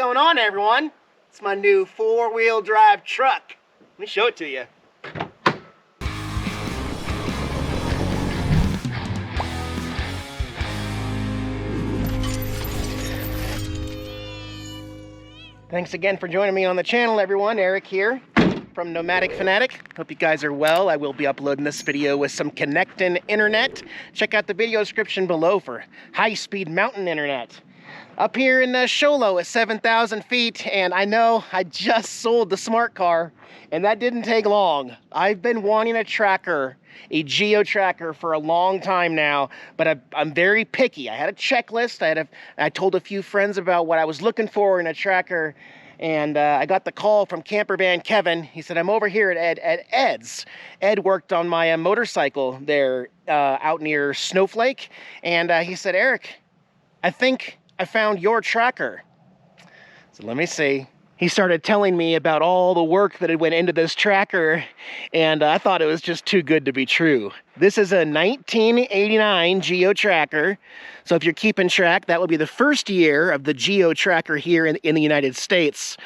going on, everyone? It's my new four-wheel drive truck. Let me show it to you. Thanks again for joining me on the channel, everyone. Eric here from Nomadic Fanatic. Hope you guys are well. I will be uploading this video with some Canadien internet. Check out the video description below for high-speed mountain internet. Up here in Sholo at 7,000 feet, and I know I just sold the smart car, and that didn't take long. I've been wanting a tracker, a Geo Tracker, for a long time now, but I'm very picky. I had a checklist. I told a few friends about what I was looking for in a tracker, and I got the call from campervan Kevin. He said, I'm over here at Ed's. Ed worked on my motorcycle there out near Snowflake, and he said, Eric, I think I found your tracker. So let me see. He started telling me about all the work that had went into this tracker, and I thought it was just too good to be true. This is a 1989 Geo Tracker. So if you're keeping track, that would be the first year of the Geo Tracker here in the United States.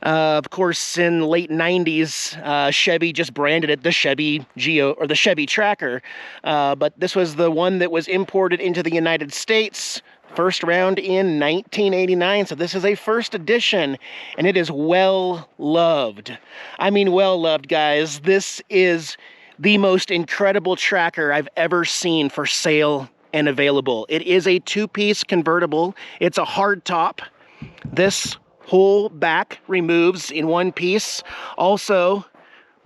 Of course, in the late 90s, Chevy just branded it the Chevy Geo, or the Chevy Tracker. But this was the one that was imported into the United States first round in 1989, so this is a first edition, and it is well loved. I mean, well loved, guys. This is the most incredible tracker I've ever seen for sale and available. It is a two-piece convertible. It's a hard top. This whole back removes in one piece. Also,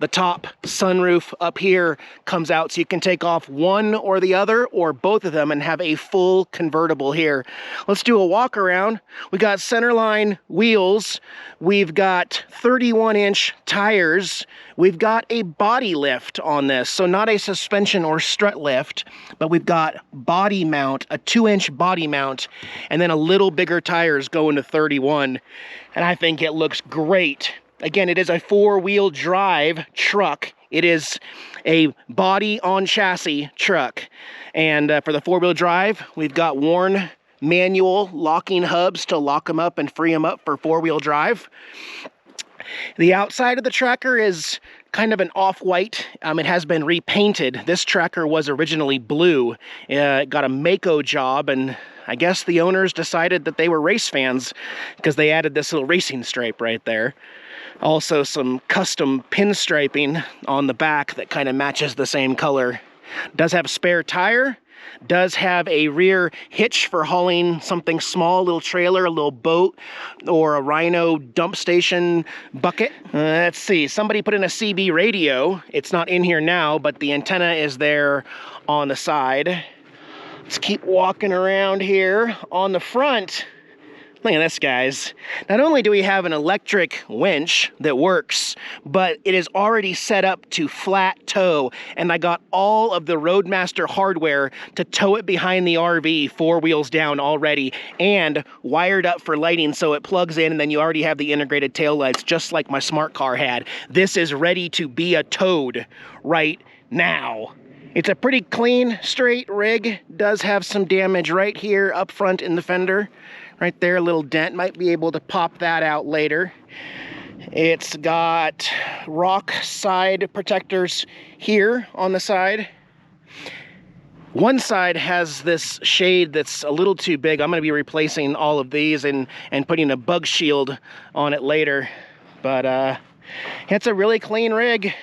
the top sunroof up here comes out, so you can take off one or the other or both of them and have a full convertible here. Let's do a walk around. We got centerline wheels. We've got 31-inch tires. We've got a body lift on this, so not a suspension or strut lift, but we've got body mount, a 2-inch body mount, and then a little bigger tires going to 31. And I think it looks great. Again, it is a four-wheel drive truck. It is a body on chassis truck. And for the four-wheel drive, we've got worn manual locking hubs to lock them up and free them up for four-wheel drive. The outside of the tracker is kind of an off-white. It has been repainted. This tracker was originally blue. It got a Mako job, and I guess the owners decided that they were race fans because they added this little racing stripe right there. Also some custom pinstriping on the back that kind of matches the same color. Does have a spare tire. Does have a rear hitch for hauling something small, a little trailer, a little boat, or a Rhino dump station bucket. Let's see, somebody put in a CB radio. It's not in here now, but the antenna is there on the side. Let's keep walking around here. On the front, look at this, guys. Not only do we have an electric winch that works, but it is already set up to flat tow, and I got all of the Roadmaster hardware to tow it behind the RV 4 wheels down already, and wired up for lighting so it plugs in, and then you already have the integrated taillights just like my smart car had. This is ready to be a towed right now. It's a pretty clean, straight rig. Does have some damage right here up front in the fender. Right there, a little dent. Might be able to pop that out later. It's got rock side protectors here on the side. One side has this shade that's a little too big. I'm going to be replacing all of these and putting a bug shield on it later. But it's a really clean rig.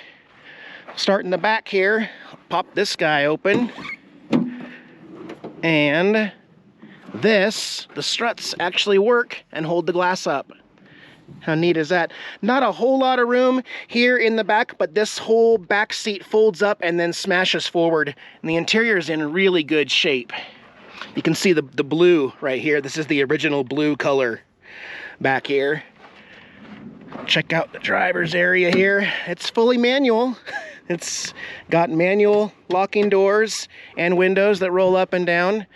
Start in the back here. Pop this guy open. And the struts actually work and hold the glass up. How neat is that? Not a whole lot of room here in the back, but this whole back seat folds up and then smashes forward. And the interior is in really good shape. You can see the blue right here. This is the original blue color back here. Check out the driver's area here. It's fully manual. It's got manual locking doors and windows that roll up and down.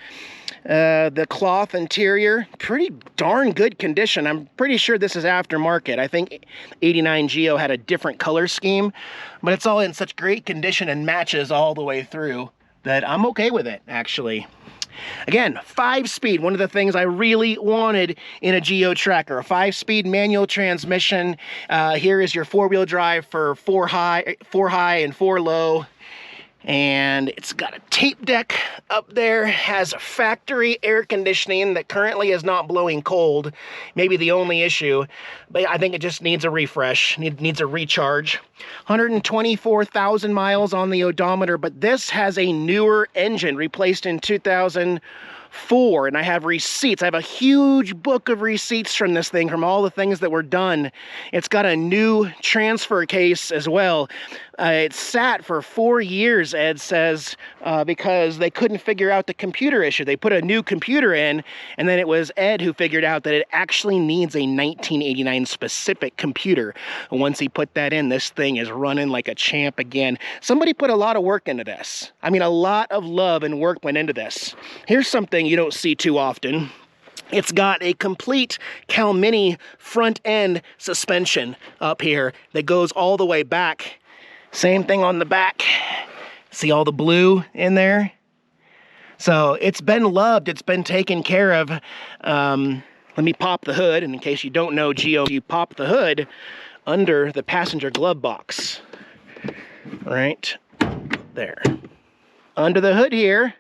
The cloth interior, pretty darn good condition. I'm pretty sure this is aftermarket. I think 89 Geo had a different color scheme, but it's all in such great condition and matches all the way through that I'm okay with it, actually. Again, 5-speed, one of the things I really wanted in a Geo Tracker, a 5-speed manual transmission. Here is your 4-wheel drive for 4 high and 4 low. And it's got a tape deck up there, has factory air conditioning that currently is not blowing cold. Maybe the only issue, but I think it just needs a refresh, needs a recharge. 124,000 miles on the odometer, but this has a newer engine replaced in 2004, and I have receipts. I have a huge book of receipts from this thing, from all the things that were done. It's got a new transfer case as well. It sat for 4 years, Ed says, because they couldn't figure out the computer issue. They put a new computer in, and then it was Ed who figured out that it actually needs a 1989 specific computer. And once he put that in, this thing is running like a champ again. Somebody put a lot of work into this. I mean, a lot of love and work went into this. Here's something you don't see too often. It's got a complete Cal Mini front end suspension up here that goes all the way back. Same thing on the back. See all the blue in there? So it's been loved, it's been taken care of. Let me pop the hood, and in case you don't know, Geo, you pop the hood under the passenger glove box. Right there. Under the hood here,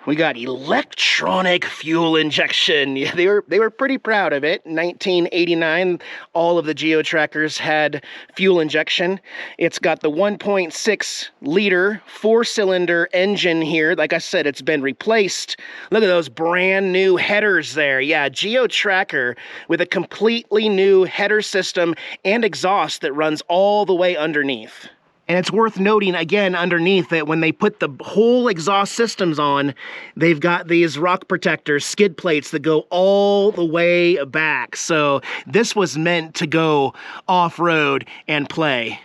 we got electronic fuel injection. They were pretty proud of it. 1989, all of the Geo Trackers had fuel injection. It's got the 1.6 liter 4-cylinder engine here. Like I said, it's been replaced. Look at those brand new headers there. Yeah, Geo Tracker with a completely new header system and exhaust that runs all the way underneath. And it's worth noting, again, underneath that when they put the whole exhaust systems on, they've got these rock protectors, skid plates that go all the way back. So this was meant to go off-road and play.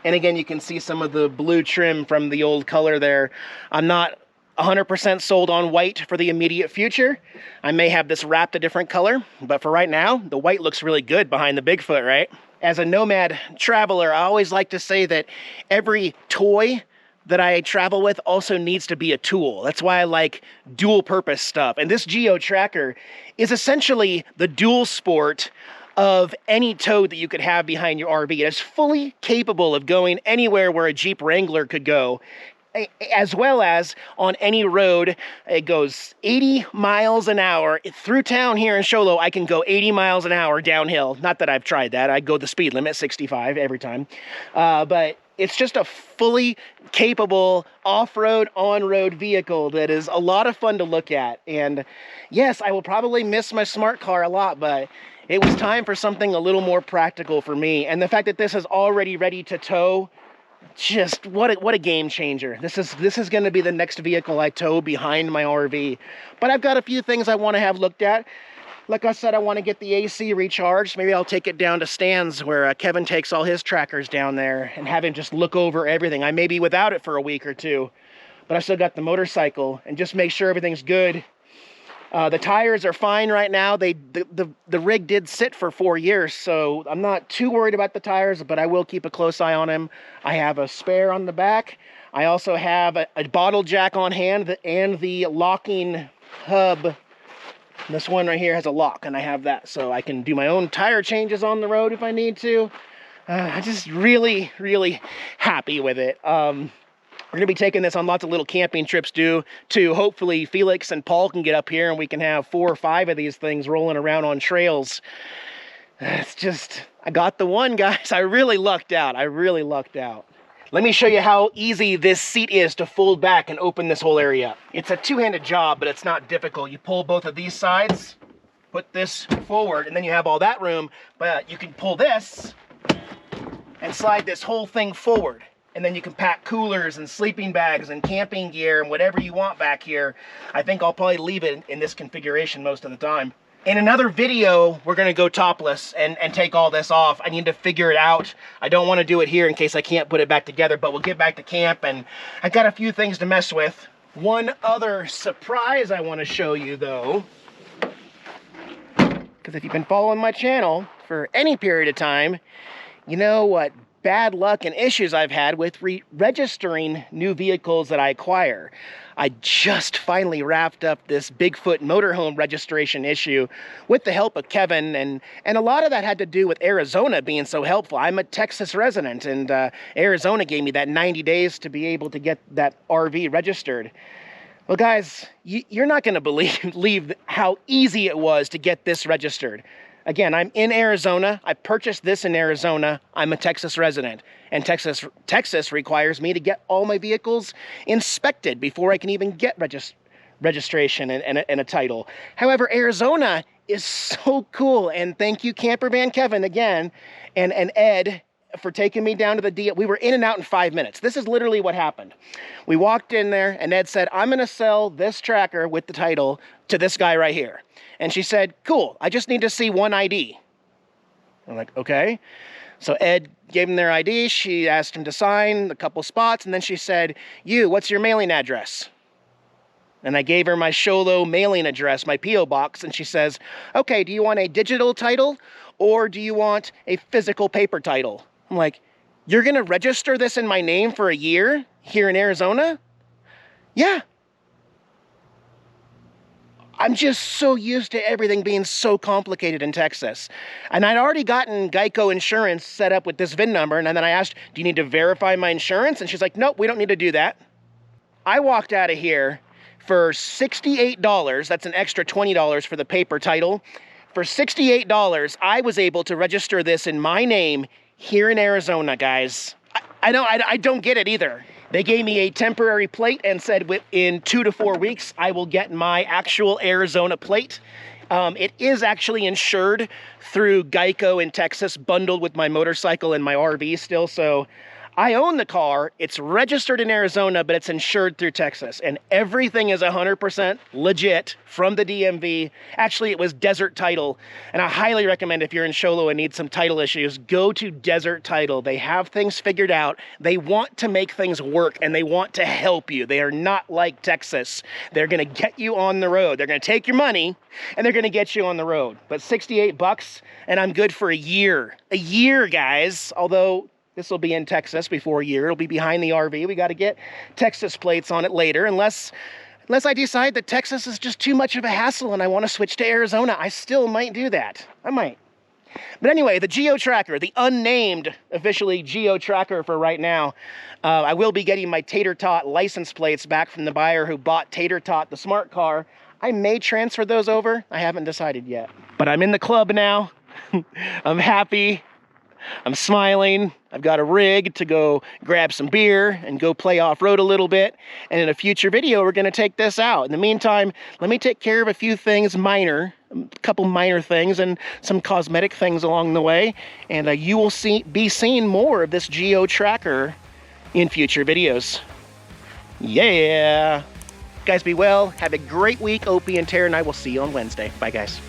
And again, you can see some of the blue trim from the old color there. I'm not 100% sold on white for the immediate future. I may have this wrapped a different color, but for right now, the white looks really good behind the Bigfoot, right? As a nomad traveler, I always like to say that every toy that I travel with also needs to be a tool. That's why I like dual purpose stuff. And this Geo Tracker is essentially the dual sport of any tow that you could have behind your RV. It is fully capable of going anywhere where a Jeep Wrangler could go, as well as on any road. It goes 80 miles an hour. Through town here in Show Low, I can go 80 miles an hour downhill. Not that I've tried that. I go the speed limit, 65 every time. But it's just a fully capable off-road, on-road vehicle that is a lot of fun to look at. And yes, I will probably miss my smart car a lot, but it was time for something a little more practical for me. And the fact that this is already ready to tow, just what a game changer. This is going to be the next vehicle I tow behind my RV. But I've got a few things I want to have looked at. Like I said, I want to get the AC recharged. Maybe I'll take it down to Stan's where Kevin takes all his trackers down there and have him just look over everything. I may be without it for a week or two, but I still got the motorcycle, and just make sure everything's good. The tires are fine right now. The rig did sit for 4 years, so I'm not too worried about the tires, but I will keep a close eye on them. I have a spare on the back. I also have a bottle jack on hand and the locking hub. This one right here has a lock, and I have that, so I can do my own tire changes on the road if I need to. I'm just really, really happy with it. We're going to be taking this on lots of little camping trips too. Hopefully Felix and Paul can get up here and we can have 4 or 5 of these things rolling around on trails. It's just, I got the one, guys. I really lucked out. Let me show you how easy this seat is to fold back and open this whole area up. It's a two-handed job, but it's not difficult. You pull both of these sides, put this forward, and then you have all that room, but you can pull this and slide this whole thing forward. And then you can pack coolers and sleeping bags and camping gear and whatever you want back here. I think I'll probably leave it in this configuration most of the time. In another video, we're gonna go topless and take all this off. I need to figure it out. I don't wanna do it here in case I can't put it back together, but we'll get back to camp, and I've got a few things to mess with. One other surprise I wanna show you though, because if you've been following my channel for any period of time, you know what bad luck and issues I've had with registering new vehicles that I acquire. I just finally wrapped up this Bigfoot motorhome registration issue with the help of Kevin, and a lot of that had to do with Arizona being so helpful. I'm a Texas resident, and Arizona gave me that 90 days to be able to get that RV registered. Well, guys, you're not going to believe how easy it was to get this registered. Again, I'm in Arizona. I purchased this in Arizona. I'm a Texas resident. And Texas requires me to get all my vehicles inspected before I can even get registration and a title. However, Arizona is so cool. And thank you, Campervan Kevin, again, and Ed, for taking me down to the deal. We were in and out in 5 minutes. This is literally what happened. We walked in there, and Ed said, I'm going to sell this tracker with the title to this guy right here. And she said, cool, I just need to see one ID. I'm like, okay. So Ed gave him their ID. She asked him to sign a couple spots, and then she said, what's your mailing address? And I gave her my Sholo mailing address, my P.O. box, and she says, okay, do you want a digital title, or do you want a physical paper title? I'm like, you're going to register this in my name for a year here in Arizona? Yeah. I'm just so used to everything being so complicated in Texas. And I'd already gotten Geico insurance set up with this VIN number. And then I asked, do you need to verify my insurance? And she's like, nope, we don't need to do that. I walked out of here for $68. That's an extra $20 for the paper title. For $68, I was able to register this in my name here in Arizona, guys. I don't get it either. They gave me a temporary plate and said within 2 to 4 weeks, I will get my actual Arizona plate. It is actually insured through Geico in Texas, bundled with my motorcycle and my RV still. So I own the car. It's registered in Arizona, but it's insured through Texas. And everything is 100% legit from the DMV. Actually, it was Desert Title. And I highly recommend if you're in Sholo and need some title issues, go to Desert Title. They have things figured out. They want to make things work, and they want to help you. They are not like Texas. They're going to get you on the road. They're going to take your money, and they're going to get you on the road. But $68, and I'm good for a year. A year, guys. Although this will be in Texas before a year. It'll be behind the RV. We got to get Texas plates on it later, unless I decide that Texas is just too much of a hassle and I want to switch to Arizona. I still might do that. I might. But anyway, the Geo Tracker, the unnamed, officially Geo Tracker for right now. I will be getting my Tater Tot license plates back from the buyer who bought Tater Tot, the smart car. I may transfer those over. I haven't decided yet. But I'm in the club now. I'm happy. I'm smiling. I've got a rig to go grab some beer and go play off-road a little bit. And in a future video, we're going to take this out. In the meantime, let me take care of a few things a couple minor things and some cosmetic things along the way. And you will be seeing more of this Geo Tracker in future videos. Yeah. Guys, be well. Have a great week. Opie and Tara and I will see you on Wednesday. Bye, guys.